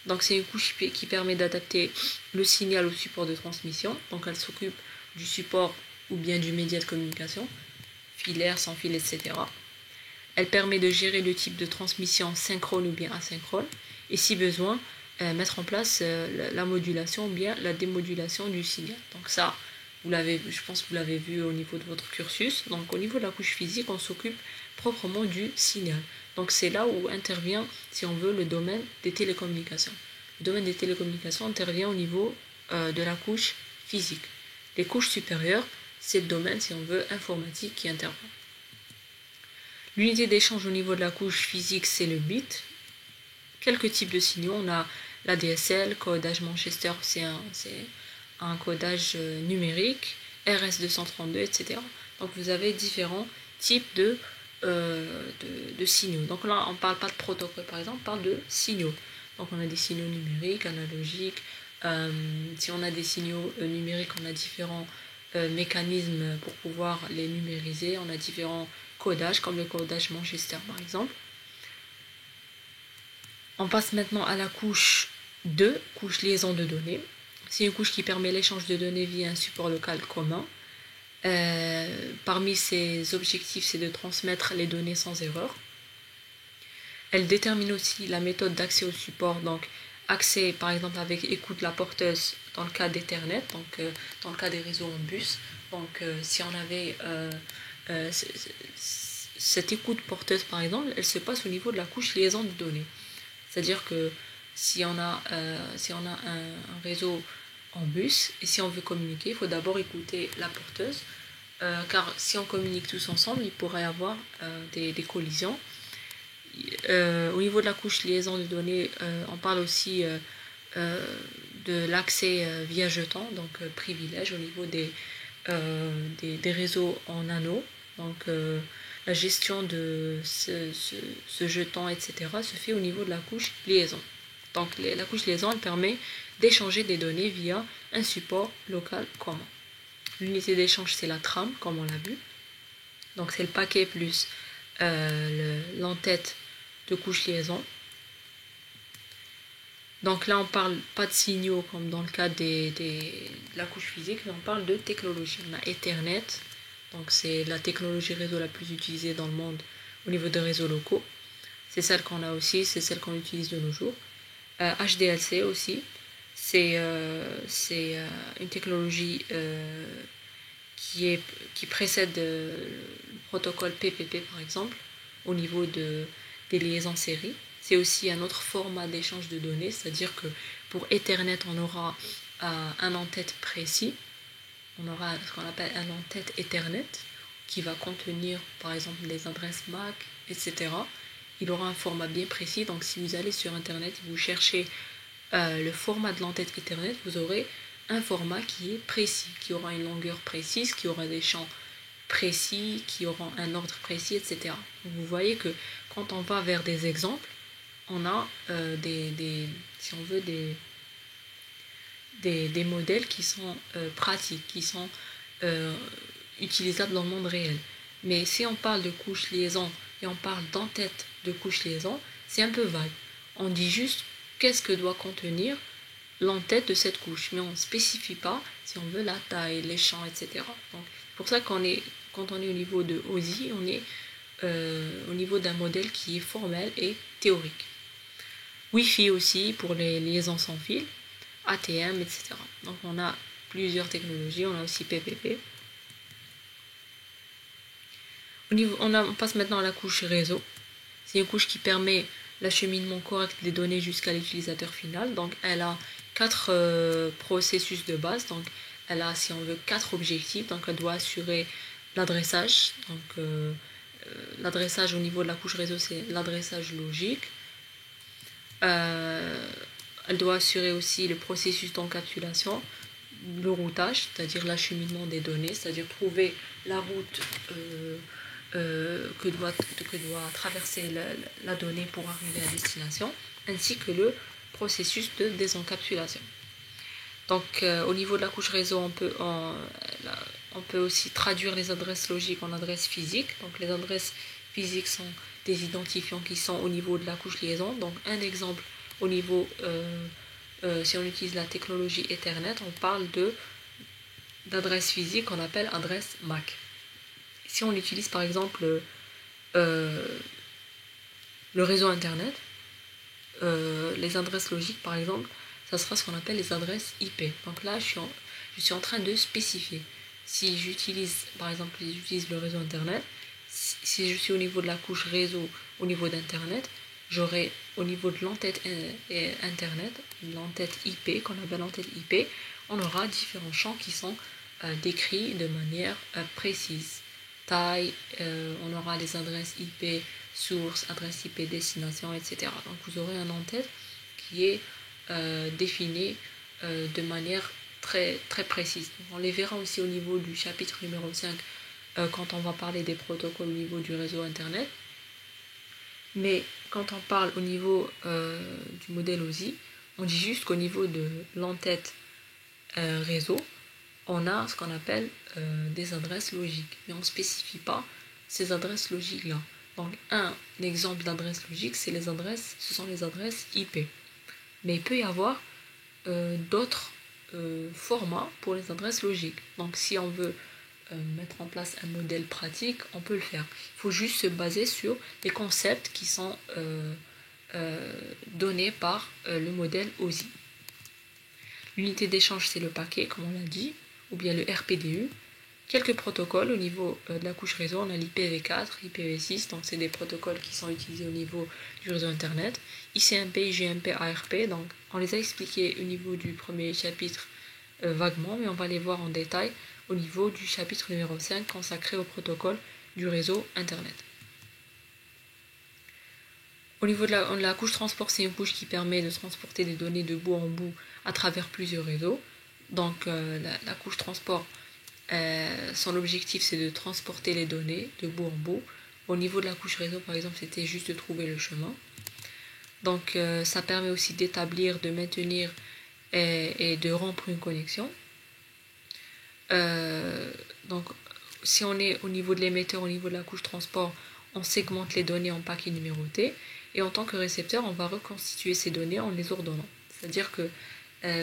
Donc c'est une couche qui permet d'adapter le signal au support de transmission. Donc elle s'occupe du support ou bien du média de communication, filaire, sans fil, etc. Elle permet de gérer le type de transmission synchrone ou bien asynchrone. Et si besoin, mettre en place la modulation ou bien la démodulation du signal. Donc ça, je pense que vous l'avez vu au niveau de votre cursus. Donc au niveau de la couche physique, on s'occupe proprement du signal. Donc c'est là où intervient, si on veut, le domaine des télécommunications. Le domaine des télécommunications intervient au niveau de la couche physique. Les couches supérieures, c'est le domaine, si on veut, informatique qui intervient. L'unité d'échange au niveau de la couche physique, c'est le bit. Quelques types de signaux. On a la DSL, codage Manchester, c'est un codage numérique, RS232, etc. Donc vous avez différents types de signaux. Donc là, on ne parle pas de protocole, par exemple, on parle de signaux. Donc on a des signaux numériques, analogiques. Si on a des signaux numériques, on a différents mécanismes pour pouvoir les numériser. On a différents codages, comme le codage Manchester, par exemple. On passe maintenant à la couche 2, couche liaison de données. C'est une couche qui permet l'échange de données via un support local commun. Parmi ses objectifs, c'est de transmettre les données sans erreur. Elle détermine aussi la méthode d'accès au support, donc accès par exemple avec écoute la porteuse dans le cas d'Ethernet, donc dans le cas des réseaux en bus. Donc si on avait cette écoute porteuse par exemple, elle se passe au niveau de la couche liaison de données. C'est-à-dire que si on a un réseau en bus et si on veut communiquer, il faut d'abord écouter la porteuse, car si on communique tous ensemble, il pourrait y avoir des collisions. Au niveau de la couche liaison de données, on parle aussi de l'accès via jeton, donc privilège au niveau des réseaux en anneaux. Donc la gestion de ce jeton, etc. se fait au niveau de la couche liaison. Donc la couche liaison, elle permet d'échanger des données via un support local commun. L'unité d'échange, c'est la trame, comme on l'a vu. Donc c'est le paquet plus l'entête de couche liaison. Donc là, on parle pas de signaux comme dans le cas de la couche physique, mais on parle de technologie. On a Ethernet, donc c'est la technologie réseau la plus utilisée dans le monde au niveau des réseaux locaux. C'est celle qu'on a aussi, c'est celle qu'on utilise de nos jours. HDLC aussi, c'est une technologie qui précède le protocole PPP par exemple, au niveau des liaisons série. C'est aussi un autre format d'échange de données, c'est-à-dire que pour Ethernet, on aura un en-tête précis, on aura ce qu'on appelle un en-tête Ethernet, qui va contenir par exemple les adresses MAC, etc. Il aura un format bien précis, donc si vous allez sur Internet et vous cherchez le format de l'entête Ethernet, vous aurez un format qui est précis, qui aura une longueur précise, qui aura des champs précis, qui aura un ordre précis, etc. Donc vous voyez que quand on va vers des exemples, on a si on veut, des modèles qui sont pratiques, qui sont utilisables dans le monde réel. Mais si on parle de couche liaison et on parle d'entête de couche liaison, c'est un peu vague. On dit juste qu'est-ce que doit contenir l'entête de cette couche, mais on ne spécifie pas, si on veut, la taille, les champs, etc. Donc, c'est pour ça quand on est au niveau de OSI, on est au niveau d'un modèle qui est formel et théorique. Wi-Fi aussi pour les liaisons sans fil, ATM, etc. Donc on a plusieurs technologies, on a aussi PPP. On passe maintenant à la couche réseau. C'est une couche qui permet l'acheminement correct des données jusqu'à l'utilisateur final. Donc elle a 4 processus de base. Donc elle a, si on veut, 4 objectifs. Donc elle doit assurer l'adressage. Donc l'adressage au niveau de la couche réseau, c'est l'adressage logique. Elle doit assurer aussi le processus d'encapsulation, le routage, c'est-à-dire l'acheminement des données, c'est-à-dire trouver la route que doit traverser la donnée pour arriver à destination, ainsi que le processus de désencapsulation. Donc au niveau de la couche réseau, on peut aussi traduire les adresses logiques en adresses physiques. Donc les adresses physiques sont des identifiants qui sont au niveau de la couche liaison. Donc un exemple au niveau, si on utilise la technologie Ethernet, on parle d'adresse physique qu'on appelle adresse MAC. Si on utilise par exemple le réseau Internet, les adresses logiques par exemple, ça sera ce qu'on appelle les adresses IP. Donc là, je suis en train de spécifier. Si j'utilise, par exemple, j'utilise le réseau Internet, si je suis au niveau de la couche réseau, au niveau d'Internet, j'aurai au niveau de l'entête Internet, l'entête IP, qu'on appelle l'entête IP, on aura différents champs qui sont décrits de manière précise. Taille, on aura les adresses IP source, adresse IP destination, etc. Donc vous aurez un en-tête qui est défini de manière très, très précise. On les verra aussi au niveau du chapitre numéro 5 quand on va parler des protocoles au niveau du réseau Internet. Mais quand on parle au niveau du modèle OSI, on dit juste qu'au niveau de l'entête réseau, on a ce qu'on appelle des adresses logiques. Mais on ne spécifie pas ces adresses logiques-là. Donc un exemple d'adresse logique, ce sont les adresses IP. Mais il peut y avoir d'autres formats pour les adresses logiques. Donc si on veut mettre en place un modèle pratique, on peut le faire. Il faut juste se baser sur les concepts qui sont donnés par le modèle OSI. L'unité d'échange, c'est le paquet, comme on l'a dit, ou bien le RPDU. Quelques protocoles au niveau de la couche réseau, on a l'IPv4, IPv6, donc c'est des protocoles qui sont utilisés au niveau du réseau Internet. ICMP, IGMP, ARP, donc on les a expliqués au niveau du premier chapitre vaguement, mais on va les voir en détail au niveau du chapitre numéro 5 consacré au protocole du réseau Internet. Au niveau de la couche transport, c'est une couche qui permet de transporter des données de bout en bout à travers plusieurs réseaux. Donc la couche transport, son objectif c'est de transporter les données de bout en bout. Au niveau de la couche réseau par exemple, c'était juste de trouver le chemin. Donc ça permet aussi d'établir, de maintenir et de rompre une connexion. Donc si on est au niveau de l'émetteur, au niveau de la couche transport, on segmente les données en paquets numérotés et en tant que récepteur, on va reconstituer ces données en les ordonnant. C'est-à-dire que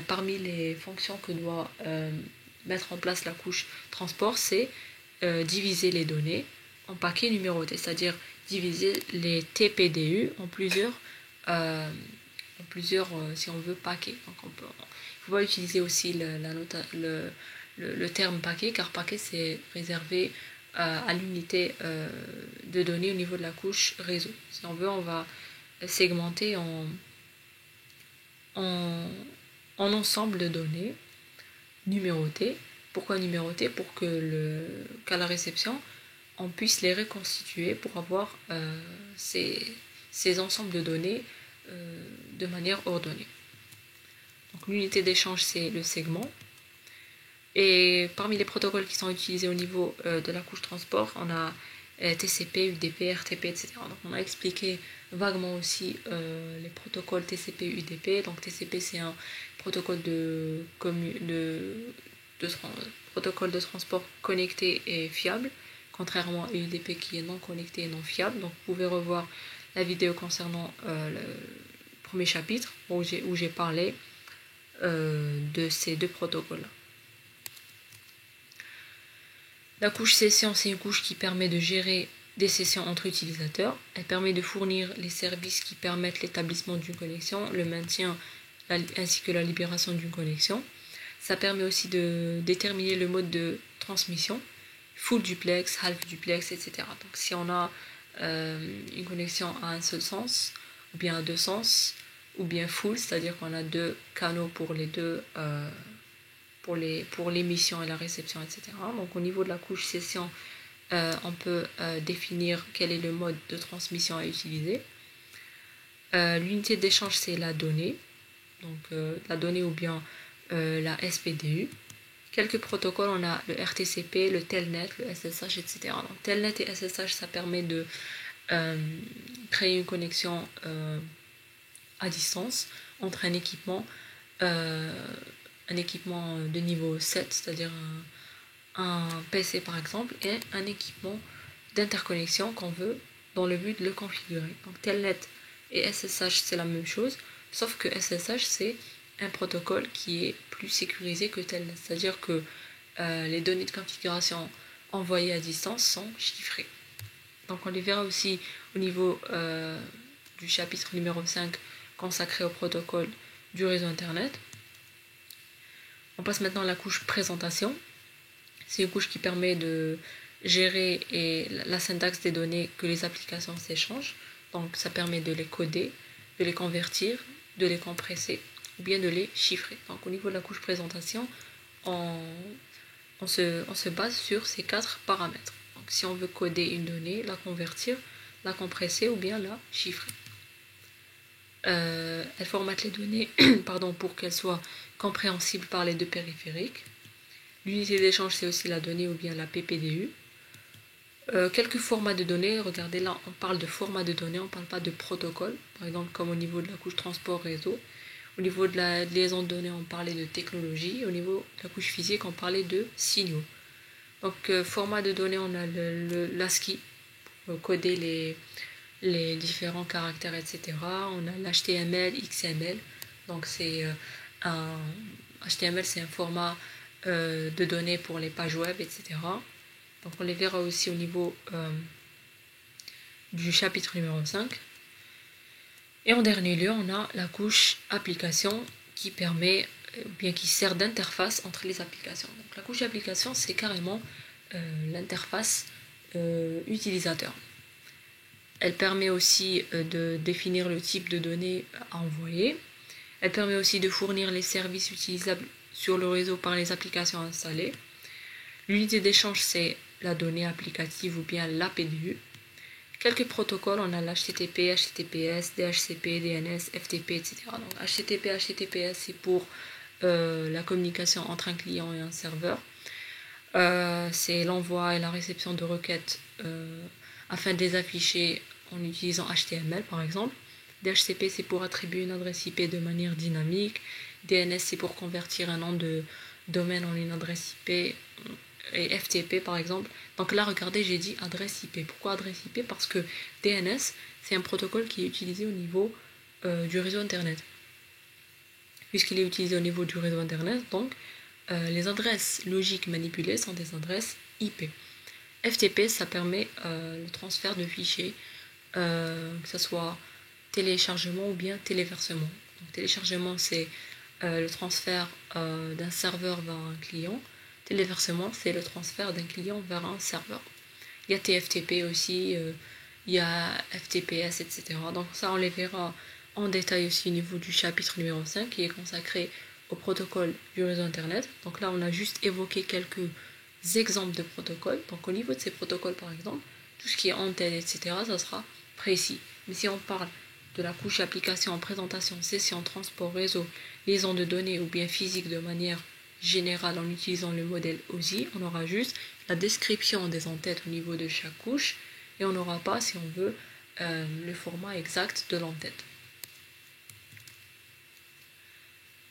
parmi les fonctions que doit mettre en place la couche transport, c'est diviser les données en paquets numérotés, c'est-à-dire diviser les TPDU en plusieurs si on veut, paquets. Donc il faut pas utiliser aussi le terme paquet, car paquet c'est réservé à l'unité de données au niveau de la couche réseau. Si on veut, on va segmenter en ensemble de données numérotées. Pourquoi numérotées? Pour qu'à la réception, on puisse les reconstituer pour avoir ces ensembles de données de manière ordonnée. Donc l'unité d'échange, c'est le segment. Et parmi les protocoles qui sont utilisés au niveau de la couche transport, on a TCP, UDP, RTP, etc. Donc on a expliqué vaguement aussi les protocoles TCP, UDP. Donc TCP, c'est un protocole protocole de transport connecté et fiable, contrairement à UDP qui est non connecté et non fiable. Donc vous pouvez revoir la vidéo concernant le premier chapitre où j'ai parlé de ces deux protocoles-là. La couche session, c'est une couche qui permet de gérer des sessions entre utilisateurs. Elle permet de fournir les services qui permettent l'établissement d'une connexion, le maintien ainsi que la libération d'une connexion. Ça permet aussi de déterminer le mode de transmission, full duplex, half duplex, etc. Donc si on a une connexion à un seul sens, ou bien à deux sens, ou bien full, c'est-à-dire qu'on a deux canaux pour les deux pour l'émission et la réception, etc. Donc au niveau de la couche session, on peut définir quel est le mode de transmission à utiliser. L'unité d'échange, c'est la donnée, donc la donnée ou bien la SPDU. Quelques protocoles, on a le RTCP, le Telnet, le SSH, etc. Donc Telnet et SSH, ça permet de créer une connexion à distance entre un équipement de niveau 7, c'est-à-dire un PC par exemple, et un équipement d'interconnexion qu'on veut dans le but de le configurer. Donc Telnet et SSH c'est la même chose, sauf que SSH c'est un protocole qui est plus sécurisé que Telnet, c'est-à-dire que les données de configuration envoyées à distance sont chiffrées. Donc on les verra aussi au niveau du chapitre numéro 5 consacré au protocole du réseau internet. On passe maintenant à la couche présentation. C'est une couche qui permet de gérer la syntaxe des données que les applications s'échangent. Donc ça permet de les coder, de les convertir, de les compresser ou bien de les chiffrer. Donc au niveau de la couche présentation, on se base sur ces 4 paramètres. Donc si on veut coder une donnée, la convertir, la compresser ou bien la chiffrer. Elle formate les données pour qu'elles soient compréhensibles par les deux périphériques. L'unité d'échange, c'est aussi la donnée ou bien la PPDU. Quelques formats de données, regardez là, on parle de format de données, on ne parle pas de protocole, par exemple comme au niveau de la couche transport réseau. Au niveau de la liaison de données, on parlait de technologie. Au niveau de la couche physique, on parlait de signaux. Donc, format de données, on a l'ASCII pour coder les différents caractères, etc. On a l'HTML, XML. Donc, HTML, c'est un format de données pour les pages web, etc. Donc, on les verra aussi au niveau du chapitre numéro 5. Et en dernier lieu, on a la couche application qui permet, bien qui sert d'interface entre les applications. Donc la couche application, c'est carrément l'interface utilisateur. Elle permet aussi de définir le type de données à envoyer. Elle permet aussi de fournir les services utilisables sur le réseau par les applications installées. L'unité d'échange, c'est la donnée applicative ou bien la PDU. Quelques protocoles, on a l'HTTP, HTTPS, DHCP, DNS, FTP, etc. Donc HTTP, HTTPS, c'est pour la communication entre un client et un serveur. C'est l'envoi et la réception de requêtes afin de les afficher en utilisant HTML par exemple. DHCP, c'est pour attribuer une adresse IP de manière dynamique. DNS, c'est pour convertir un nom de domaine en une adresse IP. Et FTP par exemple. Donc là, regardez, j'ai dit adresse IP. Pourquoi adresse IP? Parce que DNS, c'est un protocole qui est utilisé au niveau du réseau Internet. Puisqu'il est utilisé au niveau du réseau Internet, donc les adresses logiques manipulées sont des adresses IP. FTP, ça permet le transfert de fichiers, que ce soit téléchargement ou bien téléversement. Donc, téléchargement, c'est le transfert d'un serveur vers un client. Téléversement, c'est le transfert d'un client vers un serveur. Il y a TFTP aussi, il y a FTPS, etc. Donc ça, on les verra en détail aussi au niveau du chapitre numéro 5 qui est consacré au protocole du réseau Internet. Donc là, on a juste évoqué quelques exemples de protocoles. Donc au niveau de ces protocoles, par exemple, tout ce qui est antenne, etc., ça sera précis. Mais si on parle de la couche application en présentation, session, transport, réseau, liaison de données ou bien physique de manière générale en utilisant le modèle OSI, on aura juste la description des entêtes au niveau de chaque couche et on n'aura pas, si on veut, le format exact de l'entête.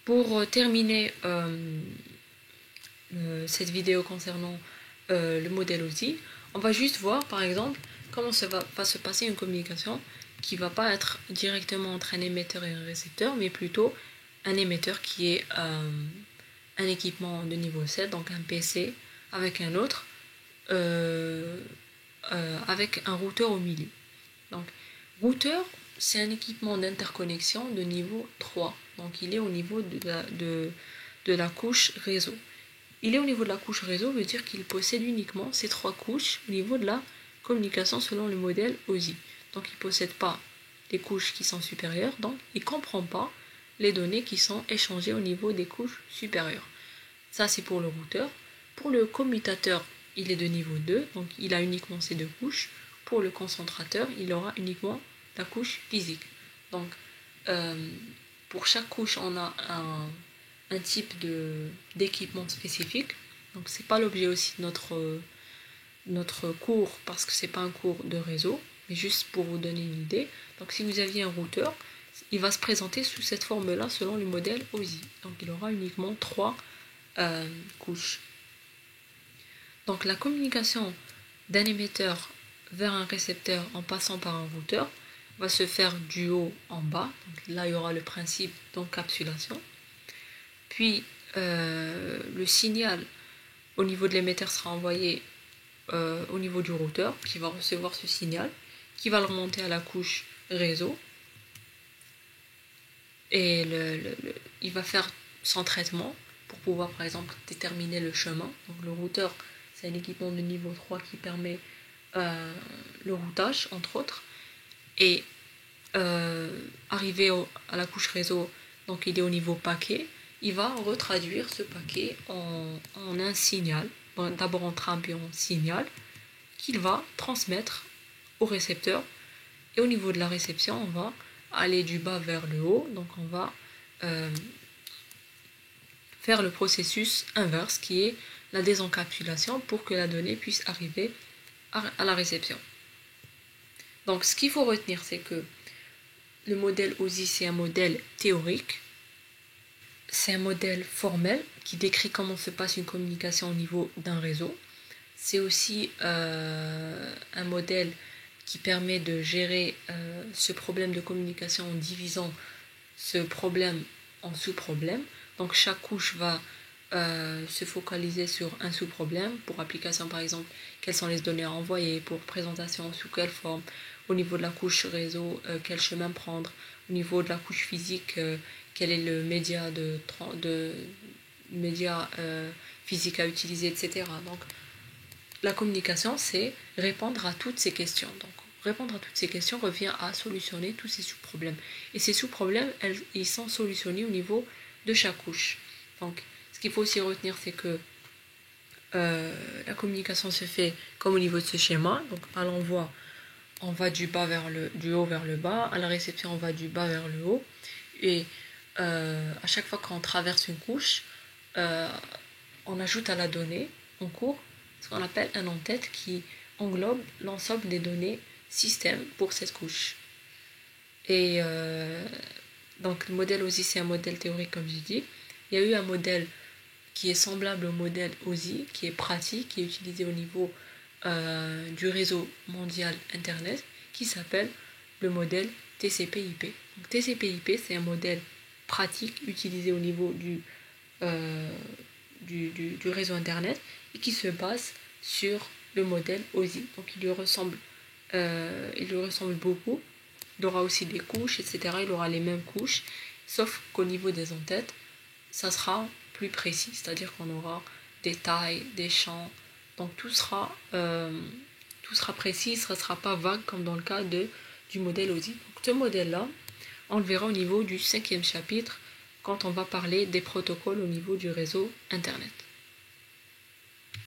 Pour terminer cette vidéo concernant le modèle OSI, on va juste voir par exemple comment va se passer une communication qui ne va pas être directement entre un émetteur et un récepteur, mais plutôt un émetteur qui est un équipement de niveau 7, donc un PC avec un autre, avec un routeur au milieu. Donc, routeur, c'est un équipement d'interconnexion de niveau 3. Donc, il est au niveau de la couche réseau. Il est au niveau de la couche réseau, veut dire qu'il possède uniquement ces 3 couches au niveau de la communication selon le modèle OSI. Donc, il ne possède pas les couches qui sont supérieures, donc il ne comprend pas les données qui sont échangées au niveau des couches supérieures. Ça, c'est pour le routeur. Pour le commutateur, il est de niveau 2, donc il a uniquement ces 2 couches. Pour le concentrateur, il aura uniquement la couche physique. Donc, pour chaque couche, on a un type d'équipement spécifique. Donc, c'est pas l'objet aussi de notre cours, parce que c'est pas un cours de réseau, mais juste pour vous donner une idée. Donc, si vous aviez un routeur, il va se présenter sous cette forme-là selon le modèle OSI. Donc, il aura uniquement 3 couches. Donc la communication d'un émetteur vers un récepteur en passant par un routeur va se faire du haut en bas. Donc là, il y aura le principe d'encapsulation. Puis, le signal au niveau de l'émetteur sera envoyé au niveau du routeur qui va recevoir ce signal, qui va le remonter à la couche réseau. Et il va faire son traitement pour pouvoir, par exemple, déterminer le chemin. Donc le routeur, c'est un équipement de niveau 3 qui permet le routage, entre autres. Et arrivé à la couche réseau, donc il est au niveau paquet, il va retraduire ce paquet en un signal, d'abord en trame puis en signal, qu'il va transmettre au récepteur. Et au niveau de la réception, on va aller du bas vers le haut, donc on va faire le processus inverse qui est la désencapsulation pour que la donnée puisse arriver à la réception. Donc ce qu'il faut retenir, c'est que le modèle OSI, c'est un modèle théorique, c'est un modèle formel qui décrit comment se passe une communication au niveau d'un réseau. C'est aussi un modèle qui permet de gérer ce problème de communication en divisant ce problème en sous-problèmes. Donc chaque couche va se focaliser sur un sous-problème. Pour application par exemple, quelles sont les données à envoyer, pour présentation, sous quelle forme, au niveau de la couche réseau, quel chemin prendre, au niveau de la couche physique, quel est le média physique à utiliser, etc. Donc la communication, c'est répondre à toutes ces questions. Donc répondre à toutes ces questions revient à solutionner tous ces sous-problèmes. Et ces sous-problèmes, ils sont solutionnés au niveau de chaque couche. Donc ce qu'il faut aussi retenir, c'est que la communication se fait comme au niveau de ce schéma. Donc à l'envoi, on va du haut vers le bas. À la réception, on va du bas vers le haut. Et à chaque fois qu'on traverse une couche, on ajoute à la donnée en cours ce qu'on appelle un en-tête qui englobe l'ensemble des données système pour cette couche. Et donc le modèle OSI, c'est un modèle théorique comme j'ai dit. Il y a eu un modèle qui est semblable au modèle OSI, qui est pratique, qui est utilisé au niveau du réseau mondial Internet, qui s'appelle le modèle TCP/IP. Donc, TCP/IP, c'est un modèle pratique utilisé au niveau du réseau Internet et qui se base sur le modèle OSI. Donc il lui ressemble beaucoup. Il aura aussi des couches, etc. Il aura les mêmes couches, sauf qu'au niveau des en-têtes, ça sera plus précis, c'est-à-dire qu'on aura des tailles, des champs, donc tout sera précis, ce ne sera pas vague comme dans le cas du modèle OSI. Donc ce modèle-là, on le verra au niveau du 5e chapitre quand on va parler des protocoles au niveau du réseau Internet.